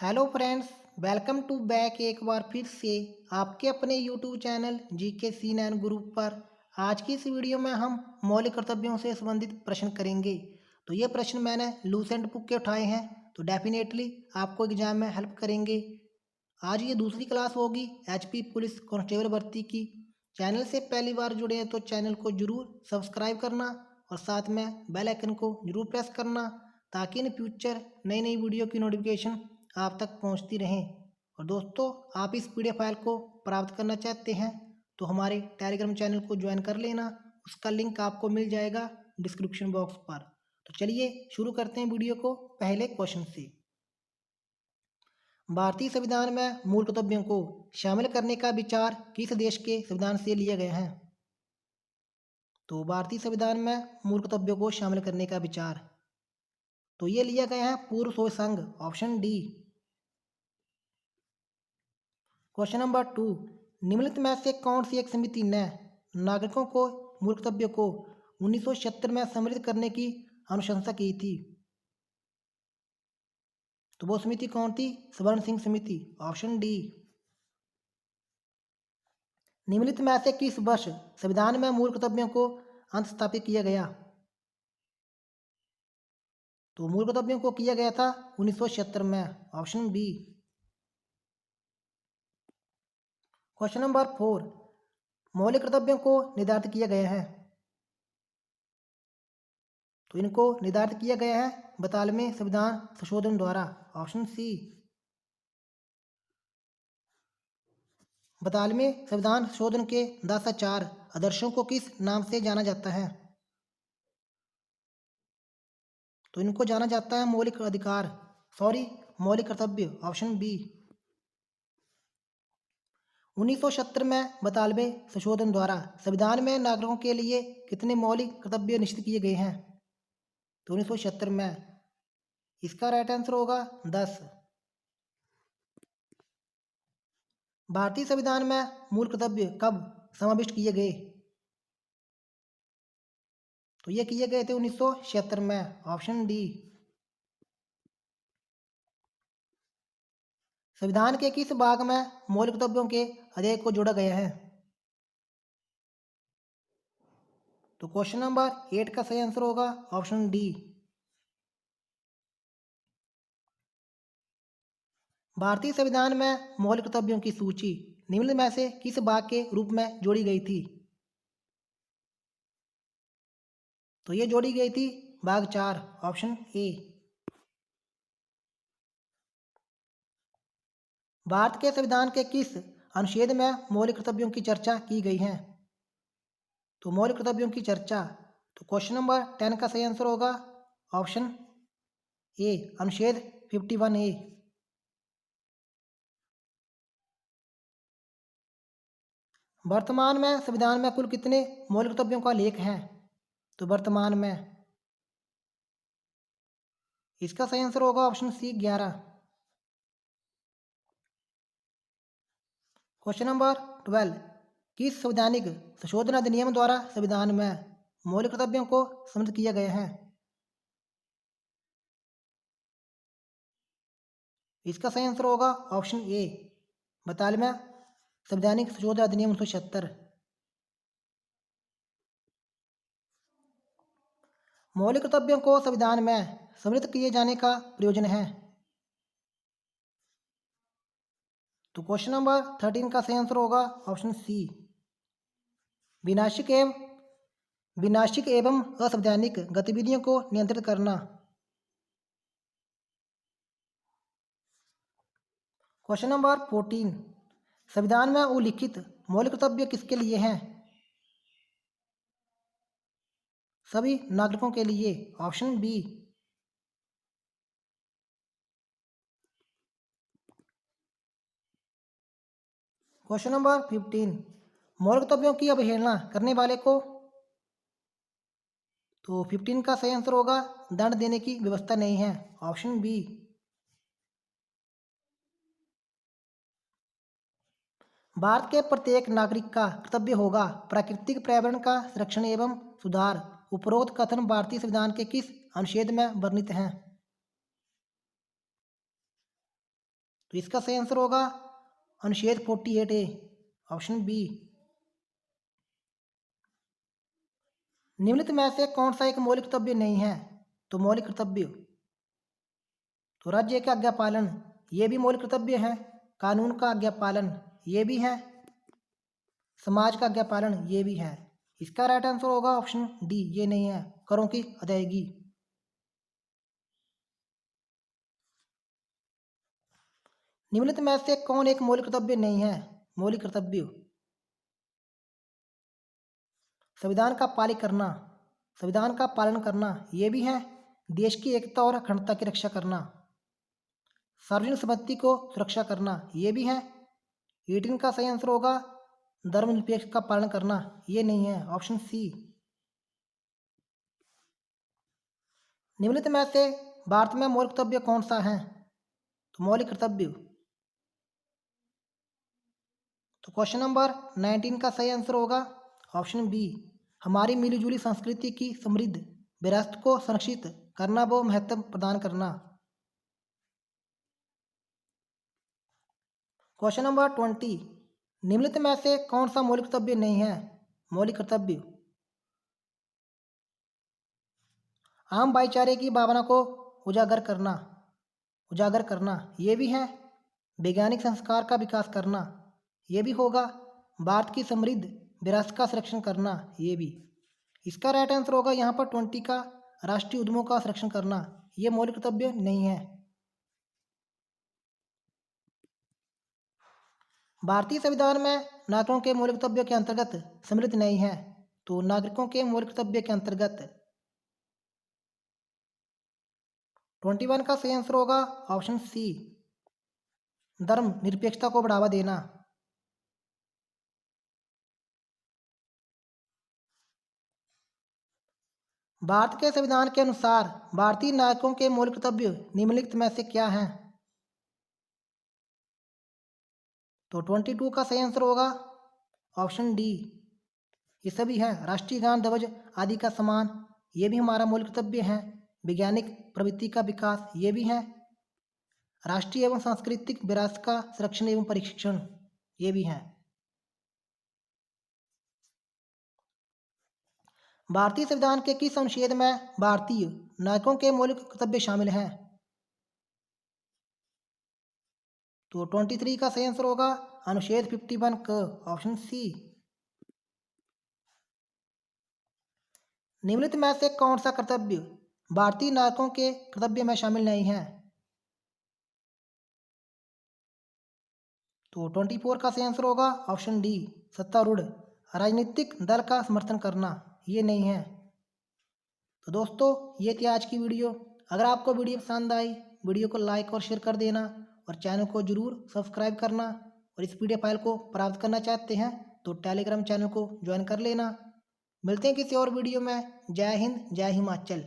Hello friends, welcome to back एक बार फिर से आपके अपने YouTube channel GK C9 group पर। आज की इस वीडियो में हम मौलिक कर्तव्यों से संबंधित प्रश्न करेंगे। तो ये प्रश्न मैंने लूसेंट बुक के उठाए हैं, तो डेफिनेटली आपको एग्जाम में हेल्प करेंगे। आज ये दूसरी क्लास होगी एचपी पुलिस कांस्टेबल भर्ती की। चैनल से पहली बार जुड़े हैं तो चैनल को जरूर सब्सक्राइब करना और साथ में बेल आइकन को जरूर प्रेस करना, ताकि इन फ्यूचर नई नई वीडियो की नोटिफिकेशन आप तक पहुंचती रहें। और दोस्तों, आप इस पीडीएफ फाइल को प्राप्त करना चाहते हैं तो हमारे टेलीग्राम चैनल को ज्वाइन कर लेना। उसका लिंक आपको मिल जाएगा डिस्क्रिप्शन बॉक्स पर। तो चलिए शुरू करते हैं वीडियो को पहले क्वेश्चन से। भारतीय संविधान में मूल कर्तव्यों को शामिल करने का विचार किस देश के संविधान से लिया गया है? तो भारतीय संविधान में मूल कर्तव्यों को शामिल करने का विचार तो ये लिया गया है पूर्व सोवियत संघ, ऑप्शन डी। क्वेश्चन नंबर 2, निम्नलिखित में से कौन सी एक समिति ने नागरिकों को मूल कर्तव्यों को 1976 में सम्मिलित करने की अनुशंसा की थी? तो वो समिति कौन थी? स्वर्ण सिंह समिति, ऑप्शन डी। निम्नलिखित में से किस वर्ष संविधान में मूल कर्तव्यों को अंत स्थापित किया गया? तो मूल कर्तव्यों को किया गया था 1976 में, ऑप्शन बी। क्वेश्चन नंबर 4, मौलिक कर्तव्यों को निर्धारित किया गया है। तो इनको निर्धारित किया गया है 42वें संविधान संशोधन द्वारा, ऑप्शन सी। 42वें संविधान संशोधन के दशाचार आदर्शों को किस नाम से जाना जाता है? तो इनको जाना जाता है मौलिक कर्तव्य, ऑप्शन बी। 1970 में 42वें संशोधन द्वारा संविधान में नागरिकों के लिए कितने मौलिक कर्तव्य निश्चित किए गए हैं? तो 1976 में। इसका राइट आंसर होगा 10। भारतीय संविधान में मूल कर्तव्य कब समाविष्ट किए गए? तो ये किए गए थे 1976 में, ऑप्शन डी। संविधान के किस भाग में मौलिक कर्तव्यों के अध्याय को जोड़ा गया है? तो क्वेश्चन नंबर 8 का सही आंसर होगा ऑप्शन डी। भारतीय संविधान में मौलिक कर्तव्यों की सूची निम्न में से किस भाग के रूप में जोड़ी गई थी? तो ये जोड़ी गई थी भाग 4, ऑप्शन ए। भारत के संविधान के किस अनुच्छेद में मौलिक कर्तव्यों की चर्चा की गई है? तो मौलिक कर्तव्यों की चर्चा तो क्वेश्चन नंबर 10 का सही आंसर होगा ऑप्शन ए, अनुच्छेद 51A। वर्तमान में संविधान में कुल कितने मौलिक कर्तव्यों का लेख है? तो वर्तमान में इसका सही आंसर होगा ऑप्शन सी, 11। क्वेश्चन नंबर 12, किस संवैधानिक संशोधन अधिनियम द्वारा संविधान में मौलिक कर्तव्यों को सम्मिलित किया गया है? इसका सही आंसर होगा ऑप्शन ए, 42वां संवैधानिक संशोधन अधिनियम 1976। मौलिक कर्तव्यों को संविधान में सम्मिलित किए जाने का प्रयोजन है? तो क्वेश्चन नंबर 13 का सही आंसर होगा ऑप्शन सी, विनाशिक एवं असंवैधानिक गतिविधियों को नियंत्रित करना। क्वेश्चन नंबर 14, संविधान में उल्लिखित मौलिक कर्तव्य किसके लिए हैं? सभी नागरिकों के लिए, ऑप्शन बी। क्वेश्चन नंबर 15, मौलिक कर्तव्यों की अवहेलना करने वाले को तो 15 का सही आंसर होगा दंड देने की व्यवस्था नहीं है, ऑप्शन बी। भारत के प्रत्येक नागरिक का कर्तव्य होगा प्राकृतिक पर्यावरण का संरक्षण एवं सुधार। उपरोक्त कथन भारतीय संविधान के किस अनुच्छेद में वर्णित हैं? तो इसका सही आंसर होगा अनुच्छेद 48A, ऑप्शन बी। निम्नलिखित में से कौन सा एक मौलिक कर्तव्य नहीं है? तो मौलिक कर्तव्य, तो राज्य का आज्ञा पालन, ये भी मौलिक कर्तव्य है। कानून का आज्ञा पालन, ये भी है। समाज का आज्ञा पालन, ये भी है। इसका राइट आंसर होगा ऑप्शन डी, ये नहीं है, करों की अदायगी। निम्नलिखित में से कौन एक मौलिक कर्तव्य नहीं है? मौलिक कर्तव्य, संविधान का पालन करना, संविधान का पालन करना, ये भी है। देश की एकता और अखंडता की रक्षा करना, सार्वजनिक संपत्ति को सुरक्षा करना, ये भी है। 18 का सही आंसर होगा धर्मनिरपेक्ष का पालन करना, ये नहीं है, ऑप्शन सी। निम्नलिखित में से भारत में मौलिक कर्तव्य कौन सा है? तो मौलिक कर्तव्य, तो क्वेश्चन नंबर 19 का सही आंसर होगा ऑप्शन बी, हमारी मिलीजुली संस्कृति की समृद्ध विरासत को संरक्षित करना व महत्व प्रदान करना। क्वेश्चन नंबर 20, निम्नलिखित में से कौन सा मौलिक कर्तव्य नहीं है? मौलिक कर्तव्य, आम भाईचारे की भावना को उजागर करना, उजागर करना, ये भी है। वैज्ञानिक संस्कार का विकास करना, ये भी होगा। भारत की समृद्ध विरासत का संरक्षण करना, ये भी। इसका राइट आंसर होगा यहाँ पर 20 का राष्ट्रीय उद्यमों का संरक्षण करना, ये मौलिक कर्तव्य नहीं है। भारतीय संविधान में नागरिकों के मौलिक कर्तव्य के अंतर्गत सम्मिलित नहीं है, तो नागरिकों के मौलिक कर्तव्य के अंतर्गत 21 का सही आंसर होगा ऑप्शन सी, धर्म निरपेक्षता को बढ़ावा देना। भारत के संविधान के अनुसार भारतीय नागरिकों के मौलिक कर्तव्य निम्नलिखित में से क्या हैं? तो 22 का सही आंसर होगा ऑप्शन डी, ये सभी है। राष्ट्रीय गान, ध्वज आदि का सम्मान, ये भी हमारा मौलिक कर्तव्य है। वैज्ञानिक प्रवृत्ति का विकास, ये भी है। राष्ट्रीय एवं सांस्कृतिक विरासत का संरक्षण एवं प्रशिक्षण, ये भी है। भारतीय संविधान के किस अनुच्छेद में भारतीय नागरिकों के मौलिक कर्तव्य शामिल हैं? तो 23 का सही आंसर होगा अनुच्छेद 51 क, ऑप्शन सी। निम्नलिखित में से कौन सा कर्तव्य भारतीय नागरिकों के कर्तव्य में शामिल नहीं है? तो 24 का सही आंसर होगा ऑप्शन डी, सत्तारूढ़ राजनीतिक दल का समर्थन करना, ये नहीं है। तो दोस्तों, ये थी आज की वीडियो। अगर आपको वीडियो पसंद आई, वीडियो को लाइक और शेयर कर देना और चैनल को जरूर सब्सक्राइब करना। और इस PDF फाइल को प्राप्त करना चाहते हैं तो टेलीग्राम चैनल को ज्वाइन कर लेना। मिलते हैं किसी और वीडियो में। जय हिंद, जय हिमाचल।